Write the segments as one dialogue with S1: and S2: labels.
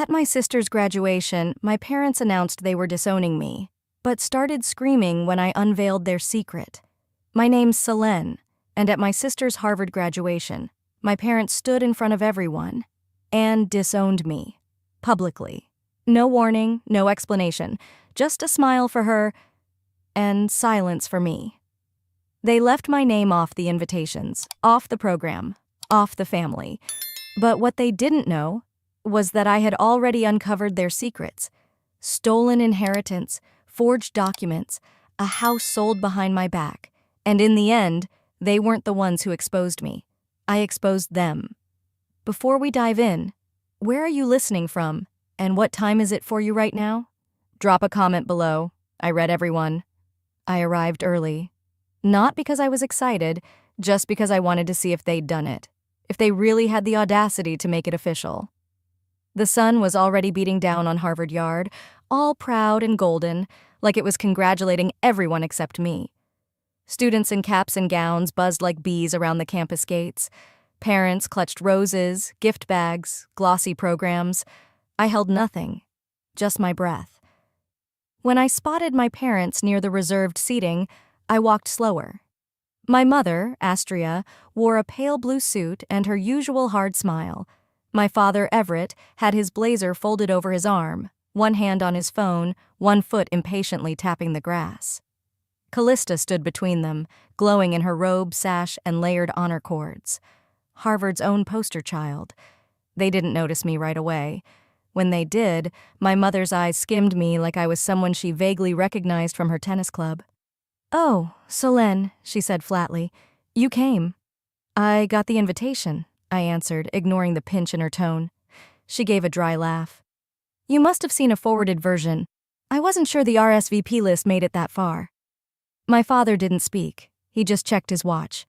S1: At my sister's graduation, my parents announced they were disowning me, but started screaming when I unveiled their secret. My name's Selene, and at my sister's Harvard graduation, my parents stood in front of everyone and disowned me, publicly. No warning, no explanation, just a smile for her and silence for me. They left my name off the invitations, off the program, off the family. But what they didn't know was that I had already uncovered their secrets. Stolen inheritance, forged documents, a house sold behind my back. And in the end, they weren't the ones who exposed me. I exposed them. Before we dive in, where are you listening from, and what time is it for you right now? Drop a comment below. I read everyone. I arrived early. Not because I was excited, just because I wanted to see if they'd done it. If they really had the audacity to make it official. The sun was already beating down on Harvard Yard, all proud and golden, like it was congratulating everyone except me. Students in caps and gowns buzzed like bees around the campus gates. Parents clutched roses, gift bags, glossy programs. I held nothing, just my breath. When I spotted my parents near the reserved seating, I walked slower. My mother, Astria, wore a pale blue suit and her usual hard smile. My father, Everett, had his blazer folded over his arm, one hand on his phone, one foot impatiently tapping the grass. Callista stood between them, glowing in her robe, sash, and layered honor cords. Harvard's own poster child. They didn't notice me right away. When they did, my mother's eyes skimmed me like I was someone she vaguely recognized from her tennis club. "Oh, Selene," she said flatly. "You came." "I got the invitation," I answered, ignoring the pinch in her tone. She gave a dry laugh. "You must have seen a forwarded version. I wasn't sure the RSVP list made it that far." My father didn't speak. He just checked his watch.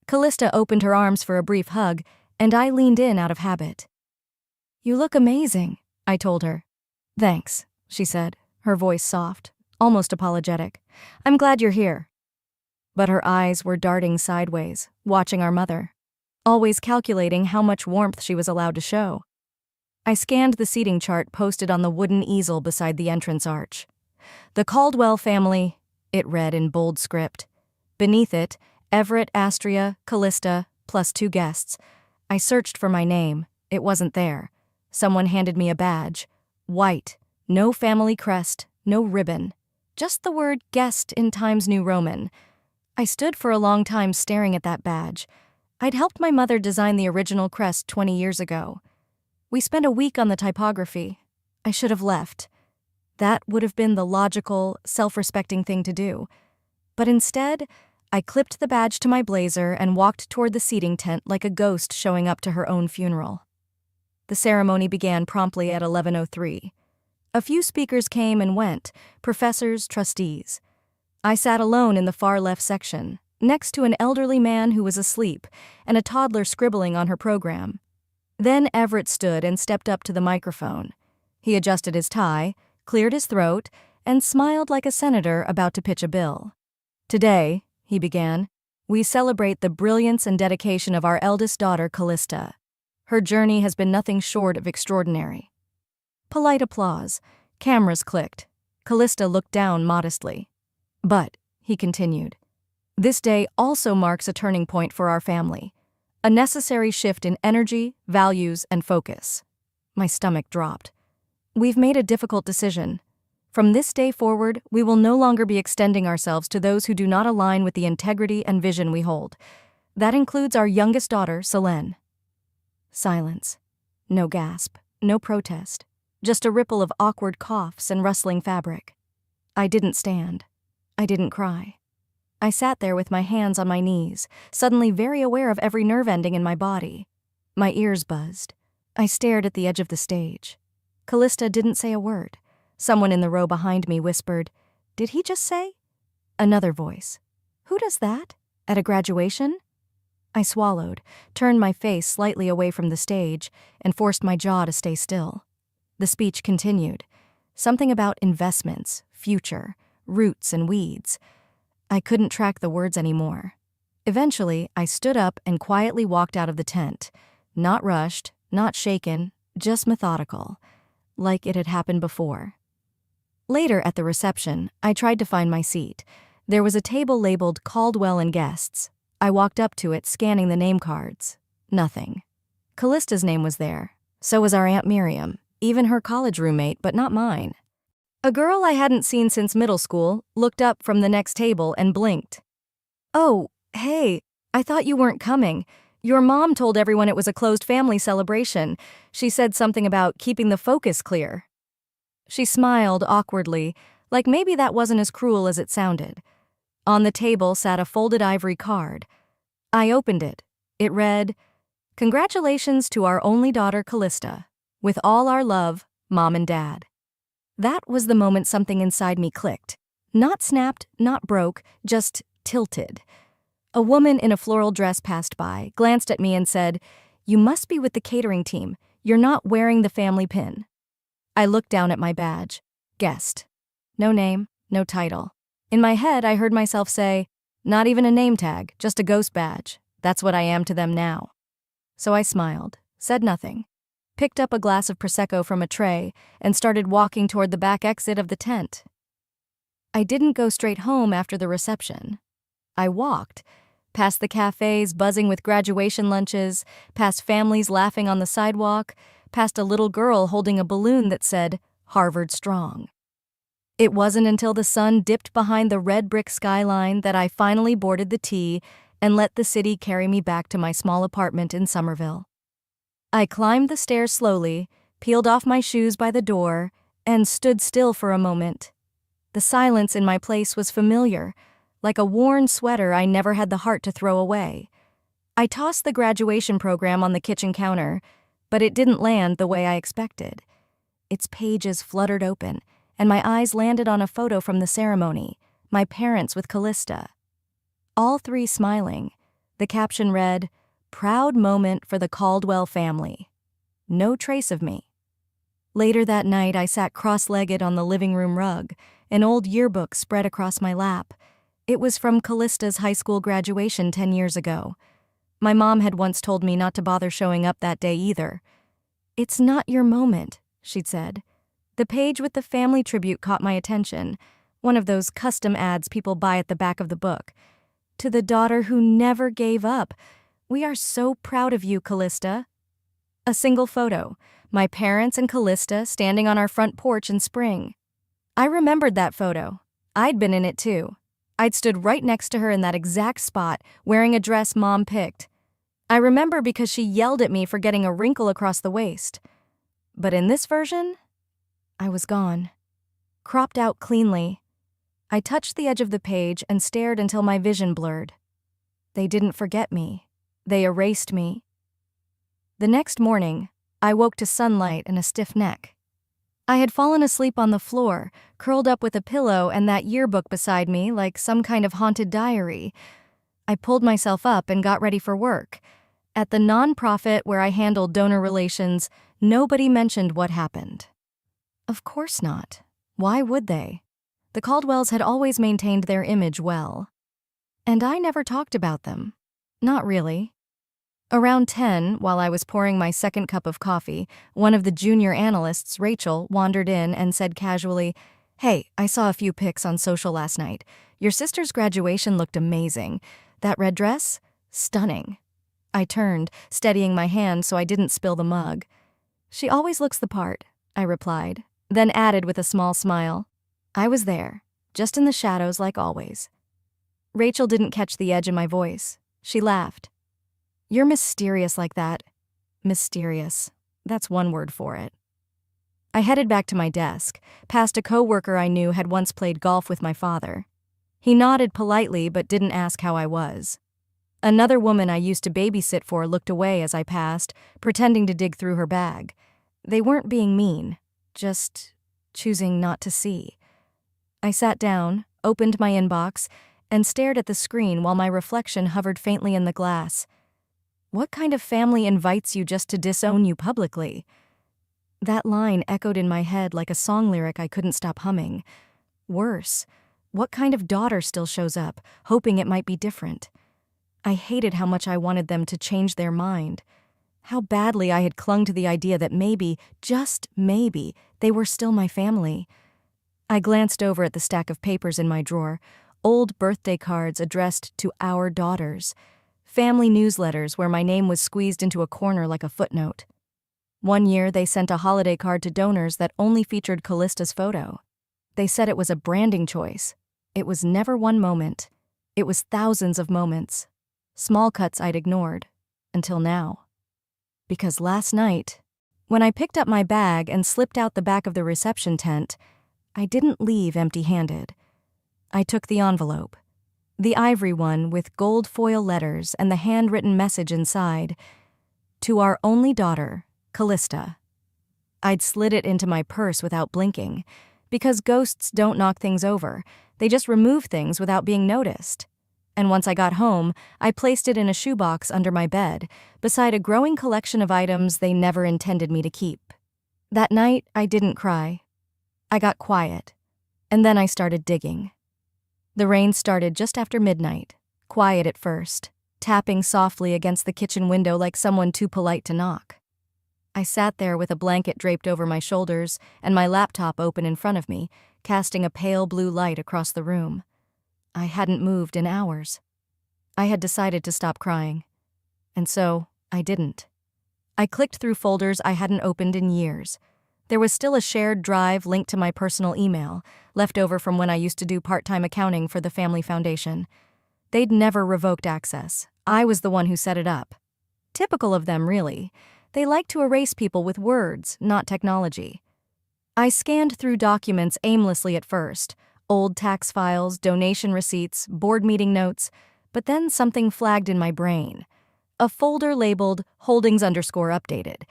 S1: Callista opened her arms for a brief hug, and I leaned in out of habit. "You look amazing," I told her. "Thanks," she said, her voice soft, almost apologetic. "I'm glad you're here." But her eyes were darting sideways, watching our mother, always calculating how much warmth she was allowed to show. I scanned the seating chart posted on the wooden easel beside the entrance arch. "The Caldwell family," it read in bold script. Beneath it, Everett, Astria, Callista, plus 2 guests. I searched for my name. It wasn't there. Someone handed me a badge. White. No family crest. No ribbon. Just the word guest in Times New Roman. I stood for a long time staring at that badge. I'd helped my mother design the original crest 20 years ago. We spent a week on the typography. I should have left. That would have been the logical, self-respecting thing to do. But instead, I clipped the badge to my blazer and walked toward the seating tent like a ghost showing up to her own funeral. The ceremony began promptly at 11:03. A few speakers came and went, professors, trustees. I sat alone in the far left section, next to an elderly man who was asleep and a toddler scribbling on her program. Then Everett stood and stepped up to the microphone. He adjusted his tie, cleared his throat, and smiled like a senator about to pitch a bill. "Today," he began, "we celebrate the brilliance and dedication of our eldest daughter, Callista. Her journey has been nothing short of extraordinary." Polite applause. Cameras clicked. Callista looked down modestly. "But," he continued, "this day also marks a turning point for our family. A necessary shift in energy, values, and focus." My stomach dropped. "We've made a difficult decision. From this day forward, we will no longer be extending ourselves to those who do not align with the integrity and vision we hold. That includes our youngest daughter, Selene." Silence. No gasp, no protest. Just a ripple of awkward coughs and rustling fabric. I didn't stand. I didn't cry. I sat there with my hands on my knees, suddenly very aware of every nerve ending in my body. My ears buzzed. I stared at the edge of the stage. Callista didn't say a word. Someone in the row behind me whispered, "Did he just say?" Another voice. "Who does that? At a graduation?" I swallowed, turned my face slightly away from the stage, and forced my jaw to stay still. The speech continued. Something about investments, future, roots, and weeds. I couldn't track the words anymore. Eventually, I stood up and quietly walked out of the tent. Not rushed, not shaken, just methodical. like it had happened before. Later at the reception, I tried to find my seat. There was a table labeled Caldwell and Guests. I walked up to it, scanning the name cards. Nothing. Callista's name was there. So was our Aunt Miriam, even her college roommate, but not mine. A girl I hadn't seen since middle school looked up from the next table and blinked. "Oh, hey, I thought you weren't coming. Your mom told everyone it was a closed family celebration. She said something about keeping the focus clear." She smiled awkwardly, like maybe that wasn't as cruel as it sounded. On the table sat a folded ivory card. I opened it. It read, "Congratulations to our only daughter Callista. With all our love, Mom and Dad." That was the moment something inside me clicked. Not snapped, not broke, just tilted. A woman in a floral dress passed by, glanced at me and said, "You must be with the catering team. You're not wearing the family pin." I looked down at my badge. Guest. No name, no title. In my head, I heard myself say, "Not even a name tag, just a ghost badge. That's what I am to them now." So I smiled, said nothing, picked up a glass of Prosecco from a tray, and started walking toward the back exit of the tent. I didn't go straight home after the reception. I walked, past the cafes buzzing with graduation lunches, past families laughing on the sidewalk, past a little girl holding a balloon that said, "Harvard Strong." It wasn't until the sun dipped behind the red brick skyline that I finally boarded the T and let the city carry me back to my small apartment in Somerville. I climbed the stairs slowly, peeled off my shoes by the door, and stood still for a moment. The silence in my place was familiar, like a worn sweater I never had the heart to throw away. I tossed the graduation program on the kitchen counter, but it didn't land the way I expected. Its pages fluttered open, and my eyes landed on a photo from the ceremony, my parents with Callista. All three smiling. The caption read, "Proud moment for the Caldwell family." No trace of me. Later that night, I sat cross-legged on the living room rug, an old yearbook spread across my lap. It was from Callista's high school graduation 10 years ago. My mom had once told me not to bother showing up that day either. "It's not your moment," she'd said. The page with the family tribute caught my attention, one of those custom ads people buy at the back of the book. "To the daughter who never gave up. We are so proud of you, Callista." A single photo, my parents and Callista standing on our front porch in spring. I remembered that photo. I'd been in it too. I'd stood right next to her in that exact spot, wearing a dress Mom picked. I remember because she yelled at me for getting a wrinkle across the waist. But in this version, I was gone. Cropped out cleanly. I touched the edge of the page and stared until my vision blurred. They didn't forget me. They erased me. The next morning, I woke to sunlight and a stiff neck. I had fallen asleep on the floor, curled up with a pillow and that yearbook beside me like some kind of haunted diary. I pulled myself up and got ready for work. At the nonprofit where I handled donor relations, nobody mentioned what happened. Of course not. Why would they? The Caldwells had always maintained their image well. And I never talked about them. Not really. Around 10, while I was pouring my second cup of coffee, one of the junior analysts, Rachel, wandered in and said casually, "Hey, I saw a few pics on social last night. Your sister's graduation looked amazing. That red dress? Stunning." I turned, steadying my hand so I didn't spill the mug. "She always looks the part," I replied, then added with a small smile, "I was there, just in the shadows like always." Rachel didn't catch the edge in my voice. She laughed. "You're mysterious like that." Mysterious. That's one word for it. I headed back to my desk, past a coworker I knew had once played golf with my father. He nodded politely but didn't ask how I was. Another woman I used to babysit for looked away as I passed, pretending to dig through her bag. They weren't being mean, just choosing not to see. I sat down, opened my inbox, and stared at the screen while my reflection hovered faintly in the glass. What kind of family invites you just to disown you publicly? That line echoed in my head like a song lyric I couldn't stop humming. Worse, what kind of daughter still shows up, hoping it might be different? I hated how much I wanted them to change their mind. How badly I had clung to the idea that maybe, just maybe, they were still my family. I glanced over at the stack of papers in my drawer, old birthday cards addressed to our daughters, family newsletters where my name was squeezed into a corner like a footnote. One year, they sent a holiday card to donors that only featured Callista's photo. They said it was a branding choice. It was never one moment. It was thousands of moments. Small cuts I'd ignored. Until now. Because last night, when I picked up my bag and slipped out the back of the reception tent, I didn't leave empty-handed. I took the envelope. The ivory one with gold foil letters and the handwritten message inside. To our only daughter, Callista. I'd slid it into my purse without blinking, because ghosts don't knock things over, they just remove things without being noticed. And once I got home, I placed it in a shoebox under my bed, beside a growing collection of items they never intended me to keep. That night, I didn't cry. I got quiet, and then I started digging. The rain started just after midnight, quiet at first, tapping softly against the kitchen window like someone too polite to knock. I sat there with a blanket draped over my shoulders and my laptop open in front of me, casting a pale blue light across the room. I hadn't moved in hours. I had decided to stop crying. And so, I didn't. I clicked through folders I hadn't opened in years. There was still a shared drive linked to my personal email, left over from when I used to do part-time accounting for the Family Foundation. They'd never revoked access. I was the one who set it up. Typical of them, really. They like to erase people with words, not technology. I scanned through documents aimlessly at first, old tax files, donation receipts, board meeting notes, but then something flagged in my brain. A folder labeled Holdings_updated.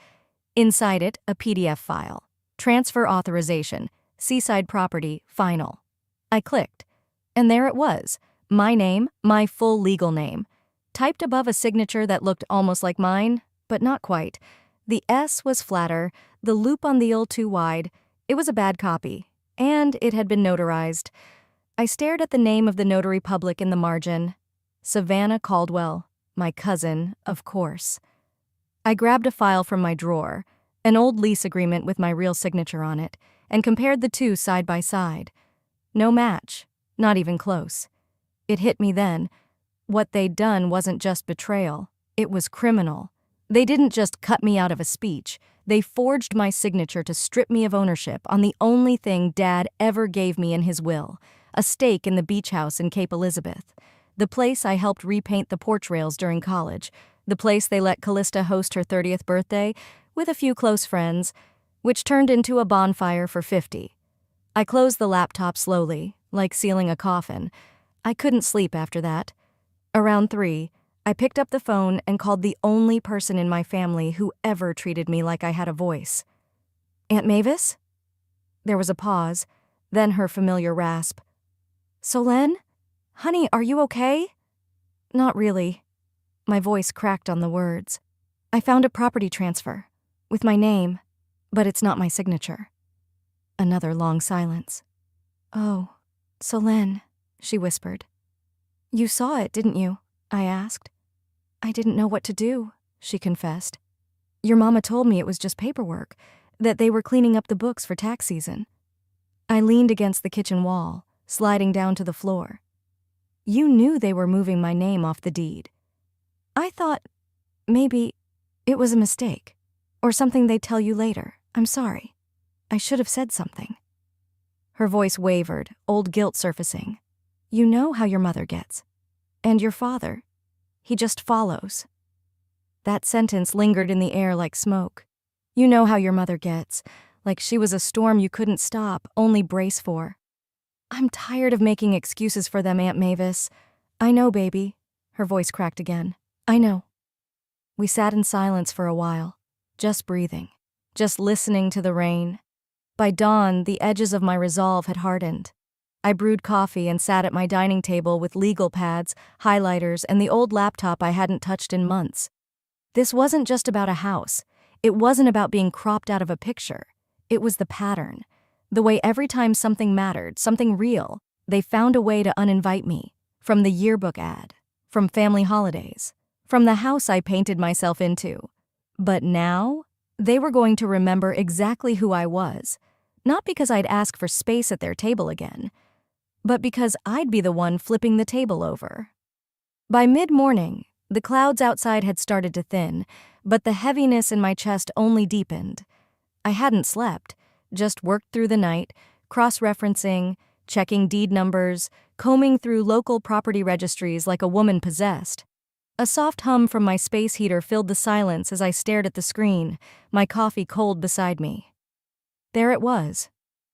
S1: Inside it, a PDF file. Transfer authorization, Seaside Property, final. I clicked, and there it was. My name, my full legal name. Typed above a signature that looked almost like mine, but not quite. The S was flatter, the loop on the L too wide. It was a bad copy, and it had been notarized. I stared at the name of the notary public in the margin. Savannah Caldwell, my cousin, of course. I grabbed a file from my drawer, an old lease agreement with my real signature on it, and compared the two side by side. No match, not even close. It hit me then. What they'd done wasn't just betrayal, it was criminal. They didn't just cut me out of a speech, they forged my signature to strip me of ownership on the only thing Dad ever gave me in his will, a stake in the beach house in Cape Elizabeth, the place I helped repaint the porch rails during college, the place they let Callista host her 30th birthday with a few close friends, which turned into a bonfire for 50. I closed the laptop slowly, like sealing a coffin. I couldn't sleep after that. Around 3, I picked up the phone and called the only person in my family who ever treated me like I had a voice. Aunt Mavis? There was a pause, then her familiar rasp. Solène? Honey, are you okay? Not really. My voice cracked on the words. I found a property transfer, with my name, but it's not my signature. Another long silence. Oh, Solène, she whispered. You saw it, didn't you? I asked. I didn't know what to do, she confessed. Your mama told me it was just paperwork, that they were cleaning up the books for tax season. I leaned against the kitchen wall, sliding down to the floor. You knew they were moving my name off the deed. I thought maybe it was a mistake, or something they'd tell you later. I'm sorry. I should have said something. Her voice wavered, old guilt surfacing. You know how your mother gets. And your father. He just follows. That sentence lingered in the air like smoke. You know how your mother gets, like she was a storm you couldn't stop, only brace for. I'm tired of making excuses for them, Aunt Mavis. I know, baby. Her voice cracked again. I know. We sat in silence for a while, just breathing, just listening to the rain. By dawn, the edges of my resolve had hardened. I brewed coffee and sat at my dining table with legal pads, highlighters, and the old laptop I hadn't touched in months. This wasn't just about a house. It wasn't about being cropped out of a picture. It was the pattern. The way every time something mattered, something real, they found a way to uninvite me. From the yearbook ad, from family holidays, from the house I painted myself into. But now, they were going to remember exactly who I was, not because I'd ask for space at their table again, but because I'd be the one flipping the table over. By mid-morning, the clouds outside had started to thin, but the heaviness in my chest only deepened. I hadn't slept, just worked through the night, cross-referencing, checking deed numbers, combing through local property registries like a woman possessed. A soft hum from my space heater filled the silence as I stared at the screen, my coffee cold beside me. There it was.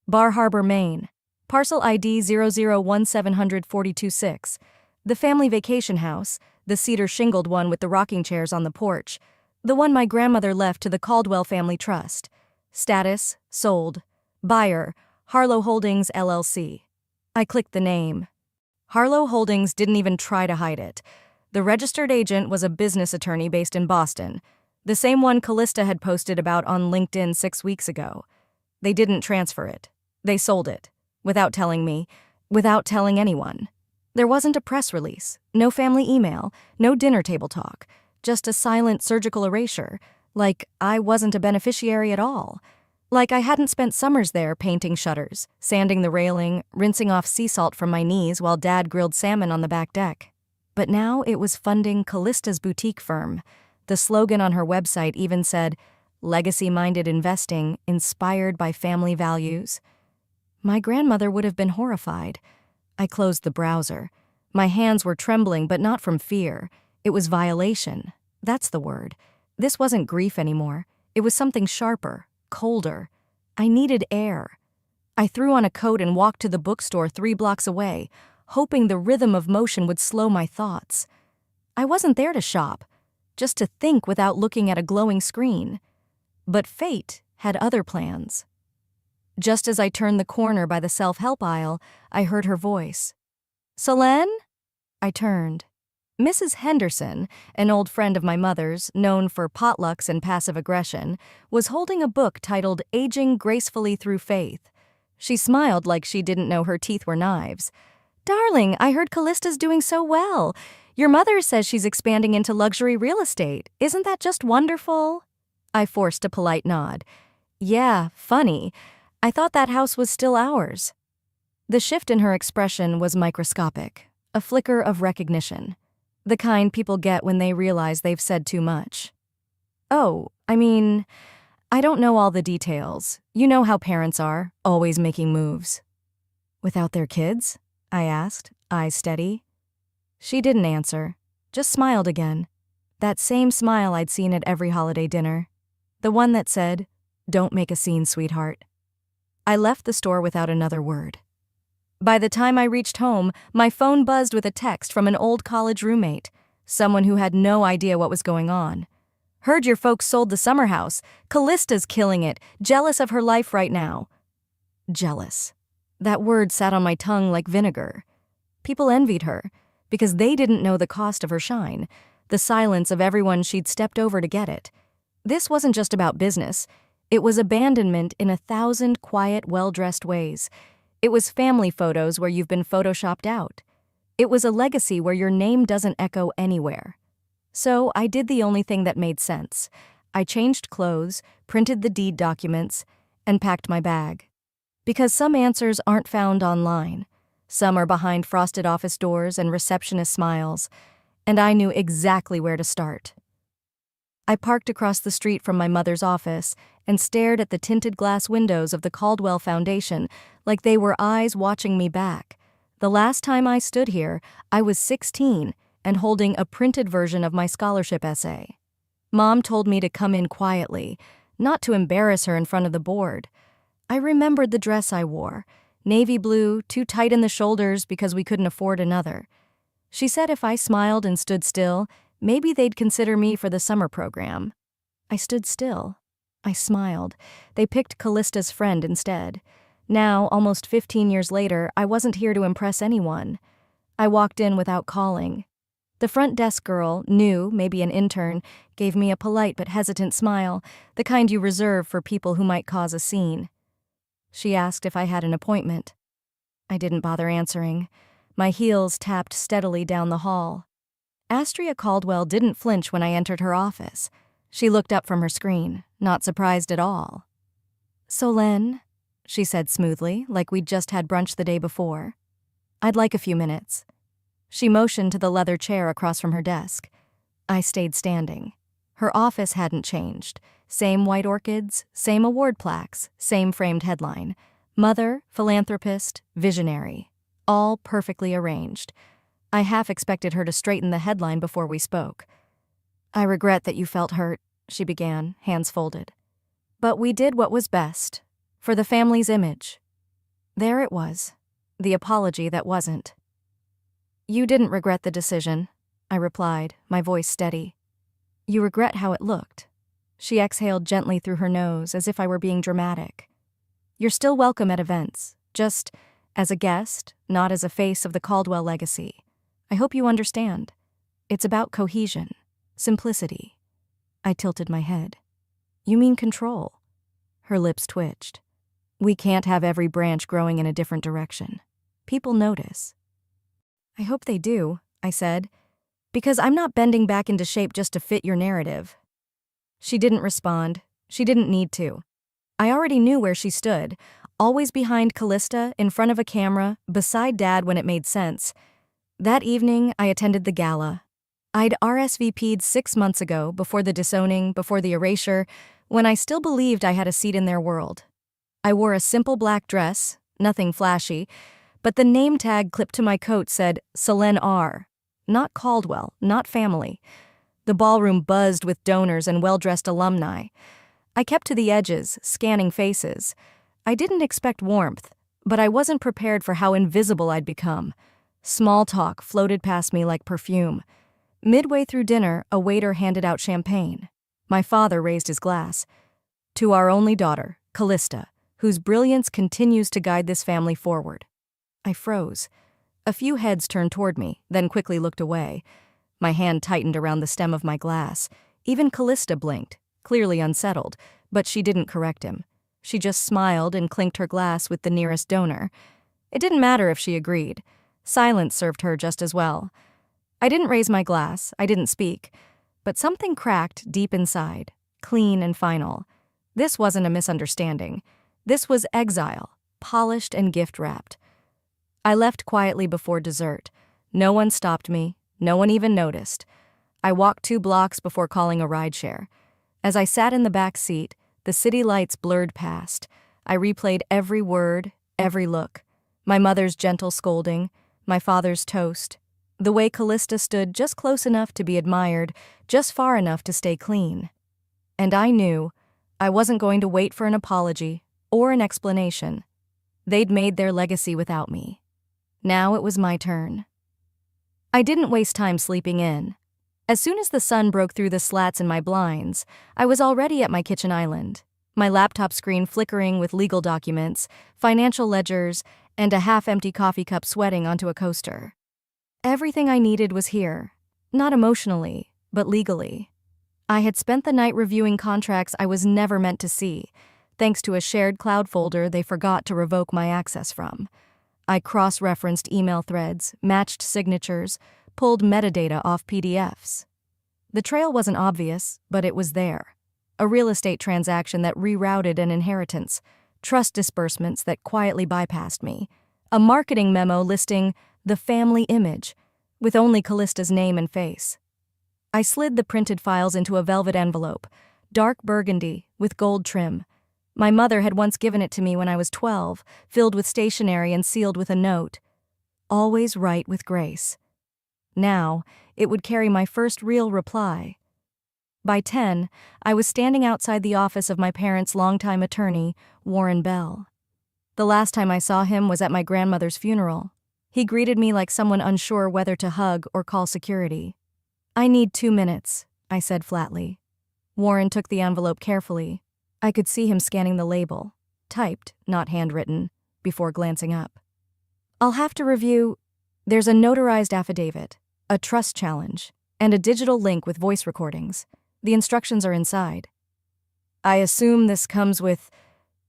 S1: Bar Harbor, Maine. Parcel ID 0017426. The family vacation house, the cedar shingled one with the rocking chairs on the porch, the one my grandmother left to the Caldwell Family Trust. Status, sold. Buyer, Harlow Holdings, LLC. I clicked the name. Harlow Holdings didn't even try to hide it. The registered agent was a business attorney based in Boston, the same one Callista had posted about on LinkedIn 6 weeks ago. They didn't transfer it. They sold it. Without telling me. Without telling anyone. There wasn't a press release, no family email, no dinner table talk, just a silent surgical erasure, like I wasn't a beneficiary at all. Like I hadn't spent summers there painting shutters, sanding the railing, rinsing off sea salt from my knees while Dad grilled salmon on the back deck. But now it was funding Callista's boutique firm. The slogan on her website even said, "Legacy-minded investing inspired by family values." My grandmother would have been horrified. I closed the browser. My hands were trembling, but not from fear. It was violation. That's the word. This wasn't grief anymore. It was something sharper, colder. I needed air. I threw on a coat and walked to the bookstore 3 blocks away, hoping the rhythm of motion would slow my thoughts. I wasn't there to shop, just to think without looking at a glowing screen. But fate had other plans. Just as I turned the corner by the self-help aisle, I heard her voice. "Selene?" I turned. Mrs. Henderson, an old friend of my mother's, known for potlucks and passive aggression, was holding a book titled Aging Gracefully Through Faith. She smiled like she didn't know her teeth were knives. "Darling, I heard Callista's doing so well. Your mother says she's expanding into luxury real estate. Isn't that just wonderful?" I forced a polite nod. "Yeah, funny. I thought that house was still ours." The shift in her expression was microscopic, a flicker of recognition, the kind people get when they realize they've said too much. "Oh, I don't know all the details. You know how parents are, always making moves." "Without their kids?" I asked, eyes steady. She didn't answer, just smiled again. That same smile I'd seen at every holiday dinner. The one that said, "Don't make a scene, sweetheart." I left the store without another word. By the time I reached home, my phone buzzed with a text from an old college roommate, someone who had no idea what was going on. "Heard your folks sold the summer house. Callista's killing it. Jealous of her life right now." Jealous. That word sat on my tongue like vinegar. People envied her, because they didn't know the cost of her shine, the silence of everyone she'd stepped over to get it. This wasn't just about business. It was abandonment in 1,000 quiet, well-dressed ways. It was family photos where you've been photoshopped out. It was a legacy where your name doesn't echo anywhere. So I did the only thing that made sense. I changed clothes, printed the deed documents, and packed my bag. Because some answers aren't found online. Some are behind frosted office doors and receptionist smiles, and I knew exactly where to start. I parked across the street from my mother's office and stared at the tinted glass windows of the Caldwell Foundation like they were eyes watching me back. The last time I stood here, I was 16 and holding a printed version of my scholarship essay. Mom told me to come in quietly, not to embarrass her in front of the board. I remembered the dress I wore, navy blue, too tight in the shoulders because we couldn't afford another. She said if I smiled and stood still, maybe they'd consider me for the summer program. I stood still. I smiled. They picked Callista's friend instead. Now, almost 15 years later, I wasn't here to impress anyone. I walked in without calling. The front desk girl, new, maybe an intern, gave me a polite but hesitant smile, the kind you reserve for people who might cause a scene. She asked if I had an appointment. I didn't bother answering. My heels tapped steadily down the hall. Astria Caldwell didn't flinch when I entered her office. She looked up from her screen, not surprised at all. "Solène," she said smoothly, like we'd just had brunch the day before. "I'd like a few minutes." She motioned to the leather chair across from her desk. I stayed standing. Her office hadn't changed. Same white orchids, same award plaques, same framed headline. Mother, philanthropist, visionary. All perfectly arranged. I half expected her to straighten the headline before we spoke. "I regret that you felt hurt," she began, hands folded. "But we did what was best, for the family's image." There it was, the apology that wasn't. "You didn't regret the decision," I replied, my voice steady. "You regret how it looked." She exhaled gently through her nose, as if I were being dramatic. "You're still welcome at events, just as a guest, not as a face of the Caldwell legacy. I hope you understand. It's about cohesion, simplicity." I tilted my head. "You mean control?" Her lips twitched. "We can't have every branch growing in a different direction. People notice." "I hope they do," I said, "because I'm not bending back into shape just to fit your narrative." She didn't respond. She didn't need to. I already knew where she stood, always behind Callista, in front of a camera, beside Dad when it made sense. That evening, I attended the gala. I'd RSVP'd 6 months ago, before the disowning, before the erasure, when I still believed I had a seat in their world. I wore a simple black dress, nothing flashy, but the name tag clipped to my coat said Solène R. Not Caldwell, not family. The ballroom buzzed with donors and well-dressed alumni. I kept to the edges, scanning faces. I didn't expect warmth, but I wasn't prepared for how invisible I'd become. Small talk floated past me like perfume. Midway through dinner, a waiter handed out champagne. My father raised his glass. "To our only daughter, Callista, whose brilliance continues to guide this family forward." I froze. A few heads turned toward me, then quickly looked away. My hand tightened around the stem of my glass. Even Callista blinked, clearly unsettled, but she didn't correct him. She just smiled and clinked her glass with the nearest donor. It didn't matter if she agreed. Silence served her just as well. I didn't raise my glass, I didn't speak, but something cracked deep inside, clean and final. This wasn't a misunderstanding. This was exile, polished and gift-wrapped. I left quietly before dessert. No one stopped me. No one even noticed. I walked 2 blocks before calling a rideshare. As I sat in the back seat, the city lights blurred past. I replayed every word, every look. My mother's gentle scolding, my father's toast. The way Callista stood just close enough to be admired, just far enough to stay clean. And I knew I wasn't going to wait for an apology or an explanation. They'd made their legacy without me. Now it was my turn. I didn't waste time sleeping in. As soon as the sun broke through the slats in my blinds, I was already at my kitchen island, my laptop screen flickering with legal documents, financial ledgers, and a half-empty coffee cup sweating onto a coaster. Everything I needed was here, not emotionally, but legally. I had spent the night reviewing contracts I was never meant to see, thanks to a shared cloud folder they forgot to revoke my access from. I cross-referenced email threads, matched signatures, pulled metadata off PDFs. The trail wasn't obvious, but it was there. A real estate transaction that rerouted an inheritance, trust disbursements that quietly bypassed me, a marketing memo listing the family image, with only Callista's name and face. I slid the printed files into a velvet envelope, dark burgundy, with gold trim. My mother had once given it to me when I was 12, filled with stationery and sealed with a note. Always write with grace. Now, it would carry my first real reply. By 10, I was standing outside the office of my parents' longtime attorney, Warren Bell. The last time I saw him was at my grandmother's funeral. He greeted me like someone unsure whether to hug or call security. "I need 2 minutes," I said flatly. Warren took the envelope carefully. I could see him scanning the label, typed, not handwritten, before glancing up. "I'll have to review. There's a notarized affidavit, a trust challenge, and a digital link with voice recordings. The instructions are inside." "I assume this comes with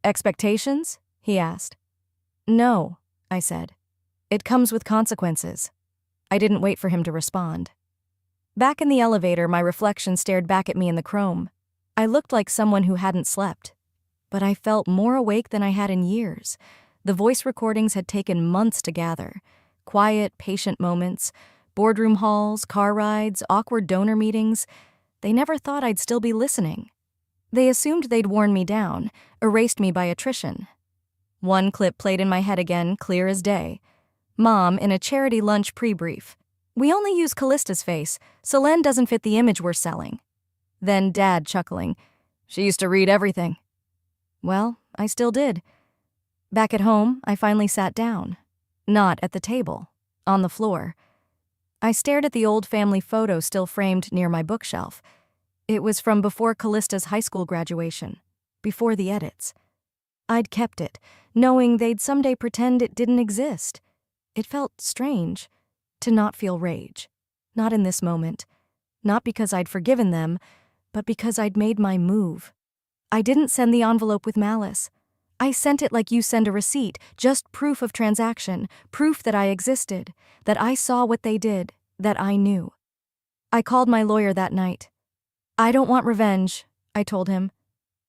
S1: expectations?" he asked. "No," I said. "It comes with consequences." I didn't wait for him to respond. Back in the elevator, my reflection stared back at me in the chrome. I looked like someone who hadn't slept, but I felt more awake than I had in years. The voice recordings had taken months to gather. Quiet, patient moments, boardroom halls, car rides, awkward donor meetings. They never thought I'd still be listening. They assumed they'd worn me down, erased me by attrition. One clip played in my head again, clear as day. Mom, in a charity lunch pre-brief. "We only use Callista's face. Selene doesn't fit the image we're selling." Then Dad chuckling. "She used to read everything." Well, I still did. Back at home, I finally sat down. Not at the table. On the floor. I stared at the old family photo still framed near my bookshelf. It was from before Callista's high school graduation. Before the edits. I'd kept it, knowing they'd someday pretend it didn't exist. It felt strange to not feel rage. Not in this moment. Not because I'd forgiven them, but because I'd made my move. I didn't send the envelope with malice. I sent it like you send a receipt, just proof of transaction, proof that I existed, that I saw what they did, that I knew. I called my lawyer that night. "I don't want revenge," I told him.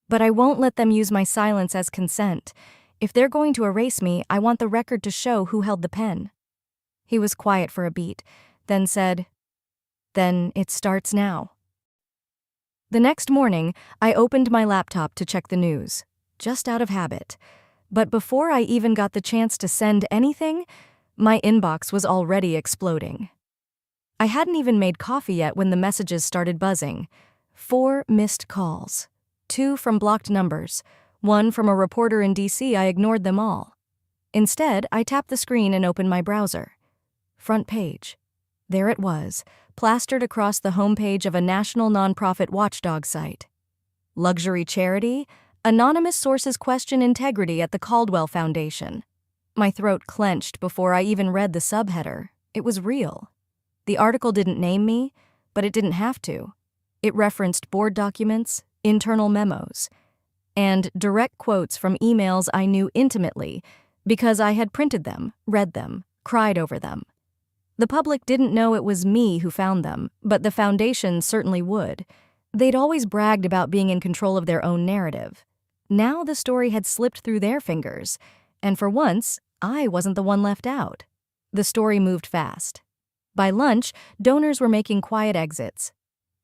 S1: "But I won't let them use my silence as consent. If they're going to erase me, I want the record to show who held the pen." He was quiet for a beat, then said, "Then it starts now." The next morning, I opened my laptop to check the news, just out of habit. But before I even got the chance to send anything, my inbox was already exploding. I hadn't even made coffee yet when the messages started buzzing. 4 missed calls. 2 from blocked numbers. 1 from a reporter in DC. I ignored them all. Instead, I tapped the screen and opened my browser. Front page. There it was, plastered across the homepage of a national nonprofit watchdog site. Luxury charity? Anonymous sources question integrity at the Caldwell Foundation. My throat clenched before I even read the subheader. It was real. The article didn't name me, but it didn't have to. It referenced board documents, internal memos, and direct quotes from emails I knew intimately because I had printed them, read them, cried over them. The public didn't know it was me who found them, but the foundation certainly would. They'd always bragged about being in control of their own narrative. Now the story had slipped through their fingers, and for once, I wasn't the one left out. The story moved fast. By lunch, donors were making quiet exits.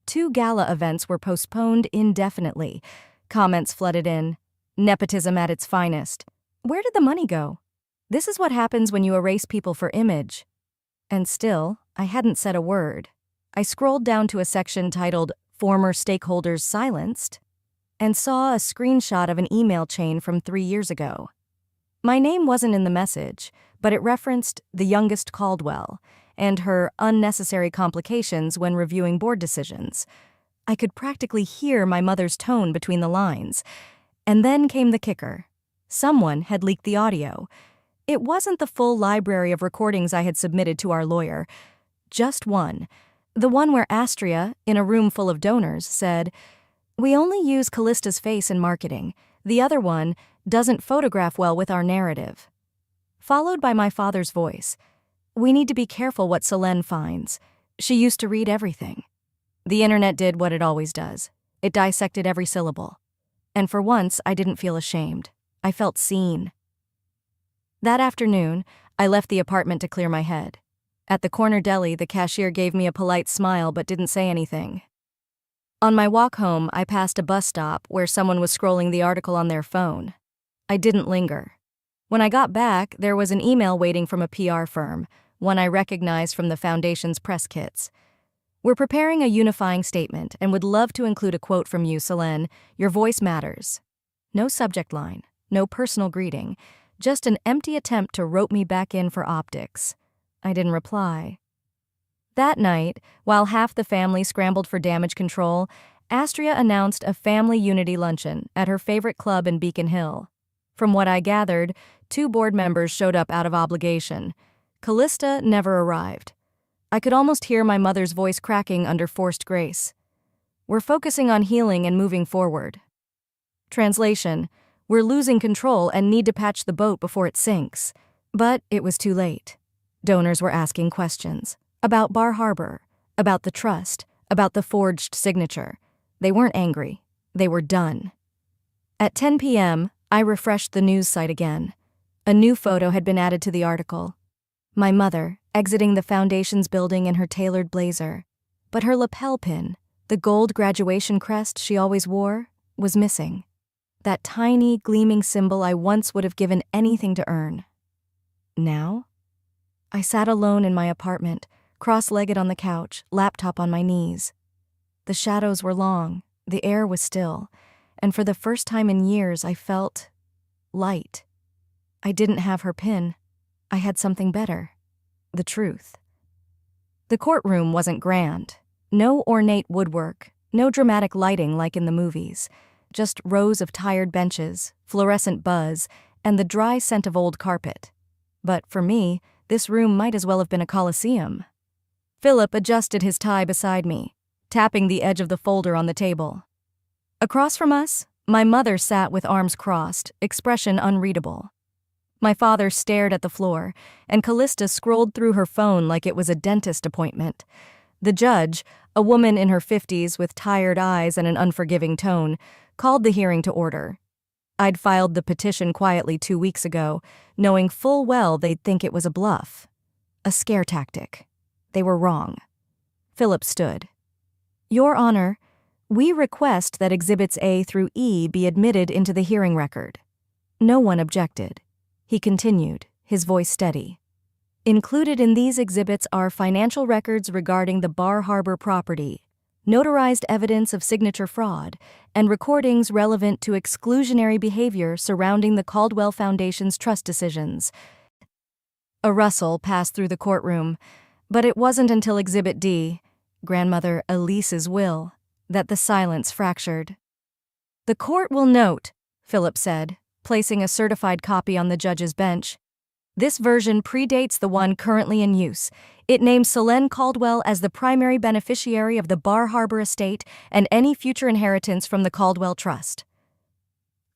S1: 2 gala events were postponed indefinitely. Comments flooded in. Nepotism at its finest. Where did the money go? This is what happens when you erase people for image. And still, I hadn't said a word. I scrolled down to a section titled "Former Stakeholders Silenced" and saw a screenshot of an email chain from 3 years ago. My name wasn't in the message, but it referenced the youngest Caldwell and her unnecessary complications when reviewing board decisions. I could practically hear my mother's tone between the lines. And then came the kicker. Someone had leaked the audio. It wasn't the full library of recordings I had submitted to our lawyer. Just one. The one where Astria, in a room full of donors, said, "We only use Callista's face in marketing. The other one doesn't photograph well with our narrative." Followed by my father's voice. "We need to be careful what Selene finds. She used to read everything." The internet did what it always does. It dissected every syllable. And for once, I didn't feel ashamed. I felt seen. That afternoon, I left the apartment to clear my head. At the corner deli, the cashier gave me a polite smile but didn't say anything. On my walk home, I passed a bus stop where someone was scrolling the article on their phone. I didn't linger. When I got back, there was an email waiting from a PR firm, one I recognized from the foundation's press kits. "We're preparing a unifying statement and would love to include a quote from you, Selene. Your voice matters." No subject line, no personal greeting, just an empty attempt to rope me back in for optics. I didn't reply. That night, while half the family scrambled for damage control, Astria announced a family unity luncheon at her favorite club in Beacon Hill. From what I gathered, 2 board members showed up out of obligation. Callista never arrived. I could almost hear my mother's voice cracking under forced grace. "We're focusing on healing and moving forward." Translation: "We're losing control and need to patch the boat before it sinks." But it was too late. Donors were asking questions. About Bar Harbor, about the trust, about the forged signature. They weren't angry. They were done. At 10 p.m., I refreshed the news site again. A new photo had been added to the article. My mother, exiting the foundation's building in her tailored blazer. But her lapel pin, the gold graduation crest she always wore, was missing. That tiny, gleaming symbol I once would have given anything to earn. Now? I sat alone in my apartment, cross-legged on the couch, laptop on my knees. The shadows were long, the air was still, and for the first time in years I felt light. I didn't have her pin. I had something better. The truth. The courtroom wasn't grand. No ornate woodwork, no dramatic lighting like in the movies. Just rows of tired benches, fluorescent buzz, and the dry scent of old carpet. But for me, this room might as well have been a coliseum. Philip adjusted his tie beside me, tapping the edge of the folder on the table. Across from us, my mother sat with arms crossed, expression unreadable. My father stared at the floor, and Callista scrolled through her phone like it was a dentist appointment. The judge, a woman in her 50s with tired eyes and an unforgiving tone, called the hearing to order. I'd filed the petition quietly 2 weeks ago, knowing full well they'd think it was a bluff. A scare tactic. They were wrong. Philip stood. Your Honor, we request that Exhibits A through E be admitted into the hearing record. No one objected. He continued, his voice steady. Included in these exhibits are financial records regarding the Bar Harbor property, notarized evidence of signature fraud, and recordings relevant to exclusionary behavior surrounding the Caldwell Foundation's trust decisions. A rustle passed through the courtroom, but it wasn't until Exhibit D, Grandmother Elise's will, that the silence fractured. The court will note, Philip said, placing a certified copy on the judge's bench. This version predates the one currently in use. It names Selene Caldwell as the primary beneficiary of the Bar Harbor estate and any future inheritance from the Caldwell Trust.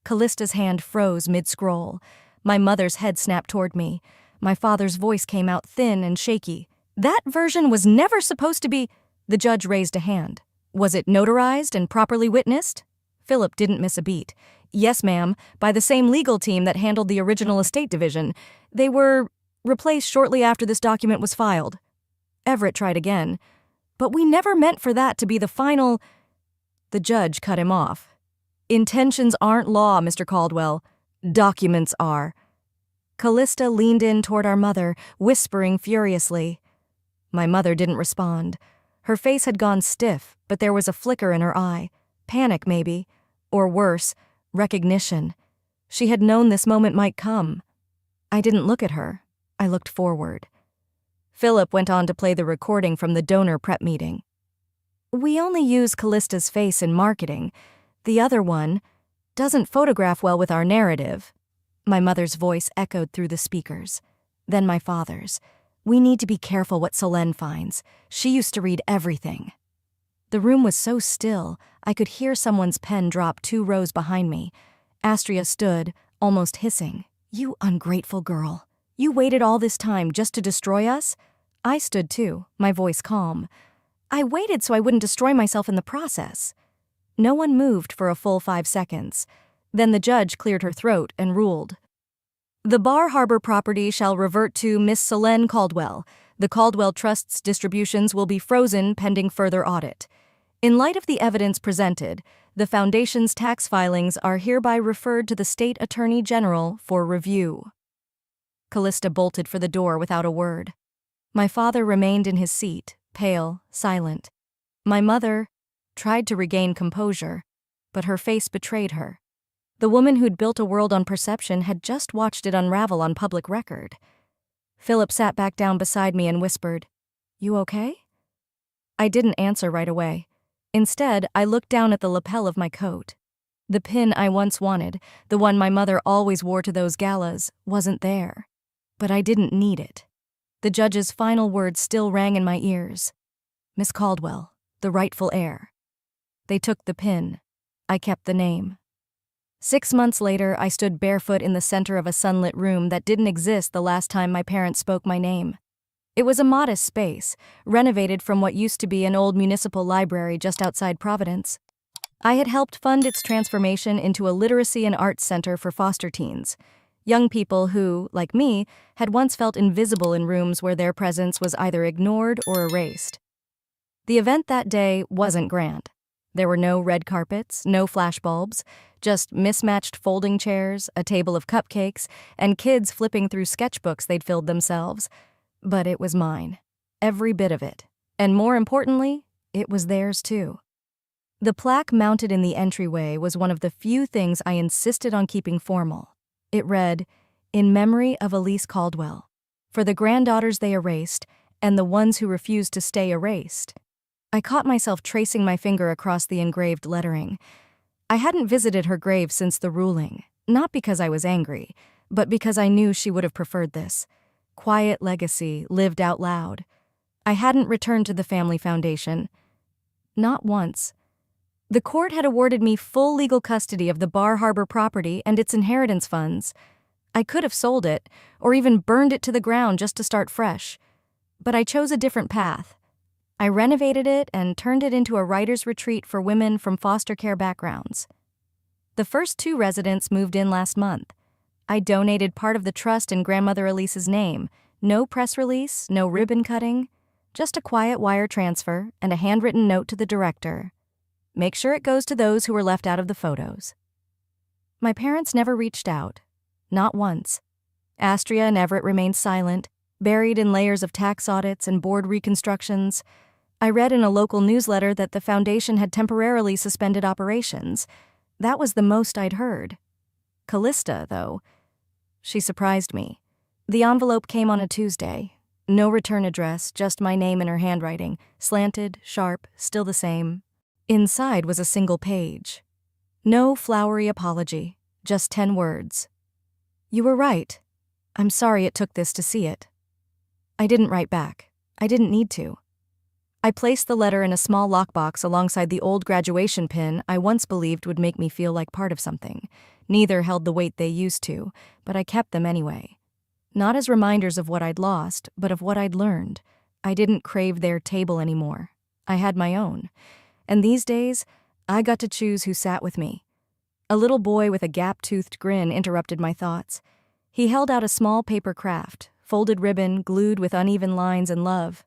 S1: Callista's hand froze mid-scroll. My mother's head snapped toward me. My father's voice came out thin and shaky. That version was never supposed to be... The judge raised a hand. Was it notarized and properly witnessed? Philip didn't miss a beat. Yes, ma'am, by the same legal team that handled the original estate division. They were replaced shortly after this document was filed. Everett tried again. But we never meant for that to be the final... The judge cut him off. Intentions aren't law, Mr. Caldwell. Documents are. Callista leaned in toward our mother, whispering furiously. My mother didn't respond. Her face had gone stiff, but there was a flicker in her eye. Panic, maybe. Or worse, recognition. She had known this moment might come. I didn't look at her. I looked forward. Philip went on to play the recording from the donor prep meeting. We only use Callista's face in marketing. The other one doesn't photograph well with our narrative. My mother's voice echoed through the speakers. Then my father's. We need to be careful what Selene finds. She used to read everything. The room was so still, I could hear someone's pen drop 2 rows behind me. Astria stood, almost hissing. You ungrateful girl. You waited all this time just to destroy us? I stood too, my voice calm. I waited so I wouldn't destroy myself in the process. No one moved for a full 5 seconds. Then the judge cleared her throat and ruled. The Bar Harbor property shall revert to Miss Selene Caldwell. The Caldwell Trust's distributions will be frozen pending further audit. In light of the evidence presented, the Foundation's tax filings are hereby referred to the State Attorney General for review. Callista bolted for the door without a word. My father remained in his seat, pale, silent. My mother tried to regain composure, but her face betrayed her. The woman who'd built a world on perception had just watched it unravel on public record. Philip sat back down beside me and whispered, You okay? I didn't answer right away. Instead, I looked down at the lapel of my coat. The pin I once wanted, the one my mother always wore to those galas, wasn't there. But I didn't need it. The judge's final words still rang in my ears. Miss Caldwell, the rightful heir. They took the pin. I kept the name. 6 months later, I stood barefoot in the center of a sunlit room that didn't exist the last time my parents spoke my name. It was a modest space, renovated from what used to be an old municipal library just outside Providence. I had helped fund its transformation into a literacy and arts center for foster teens, young people who, like me, had once felt invisible in rooms where their presence was either ignored or erased. The event that day wasn't grand. There were no red carpets, no flashbulbs, just mismatched folding chairs, a table of cupcakes, and kids flipping through sketchbooks they'd filled themselves. But it was mine. Every bit of it. And more importantly, it was theirs too. The plaque mounted in the entryway was one of the few things I insisted on keeping formal. It read, "In memory of Elise Caldwell, for the granddaughters they erased and the ones who refused to stay erased." I caught myself tracing my finger across the engraved lettering. I hadn't visited her grave since the ruling, not because I was angry, but because I knew she would have preferred this. Quiet legacy, lived out loud. I hadn't returned to the family foundation. Not once. The court had awarded me full legal custody of the Bar Harbor property and its inheritance funds. I could have sold it, or even burned it to the ground just to start fresh. But I chose a different path. I renovated it and turned it into a writer's retreat for women from foster care backgrounds. The first 2 residents moved in last month. I donated part of the trust in grandmother Elise's name. No press release, no ribbon cutting, just a quiet wire transfer and a handwritten note to the director. Make sure it goes to those who were left out of the photos. My parents never reached out. Not once. Astria and Everett remained silent, buried in layers of tax audits and board reconstructions. I read in a local newsletter that the foundation had temporarily suspended operations. That was the most I'd heard. Callista, though, she surprised me. The envelope came on a Tuesday. No return address, just my name in her handwriting, slanted, sharp, still the same. Inside was a single page. No flowery apology, just 10 words. "You were right. I'm sorry it took this to see it." I didn't write back. I didn't need to. I placed the letter in a small lockbox alongside the old graduation pin I once believed would make me feel like part of something. Neither held the weight they used to, but I kept them anyway. Not as reminders of what I'd lost, but of what I'd learned. I didn't crave their table anymore. I had my own. And these days, I got to choose who sat with me. A little boy with a gap-toothed grin interrupted my thoughts. He held out a small paper craft, folded ribbon glued with uneven lines and love.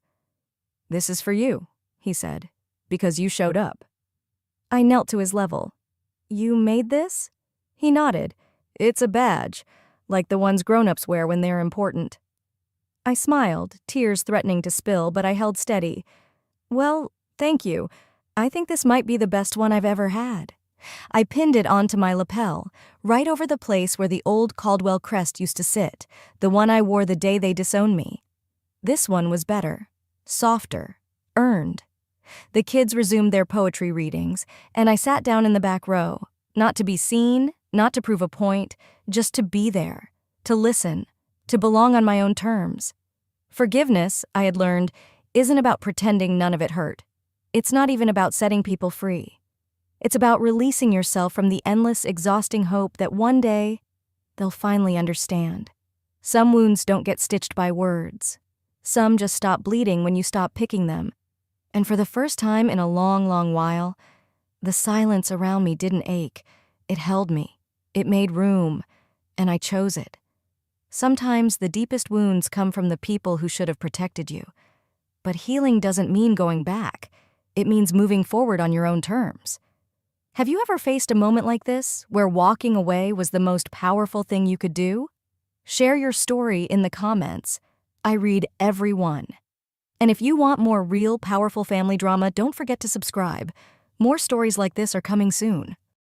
S1: "This is for you," he said, "because you showed up." I knelt to his level. "You made this?" He nodded. "It's a badge, like the ones grown-ups wear when they're important." I smiled, tears threatening to spill, but I held steady. "Well, thank you. I think this might be the best one I've ever had." I pinned it onto my lapel, right over the place where the old Caldwell crest used to sit, the one I wore the day they disowned me. This one was better. Softer, earned. The kids resumed their poetry readings, and I sat down in the back row, not to be seen, not to prove a point, just to be there, to listen, to belong on my own terms. Forgiveness, I had learned, isn't about pretending none of it hurt. It's not even about setting people free. It's about releasing yourself from the endless, exhausting hope that one day they'll finally understand. Some wounds don't get stitched by words. Some just stop bleeding when you stop picking them. And for the first time in a long, long while, the silence around me didn't ache. It held me. It made room. And I chose it. Sometimes the deepest wounds come from the people who should have protected you. But healing doesn't mean going back. It means moving forward on your own terms. Have you ever faced a moment like this, where walking away was the most powerful thing you could do? Share your story in the comments. I read every one. And if you want more real, powerful family drama, don't forget to subscribe. More stories like this are coming soon.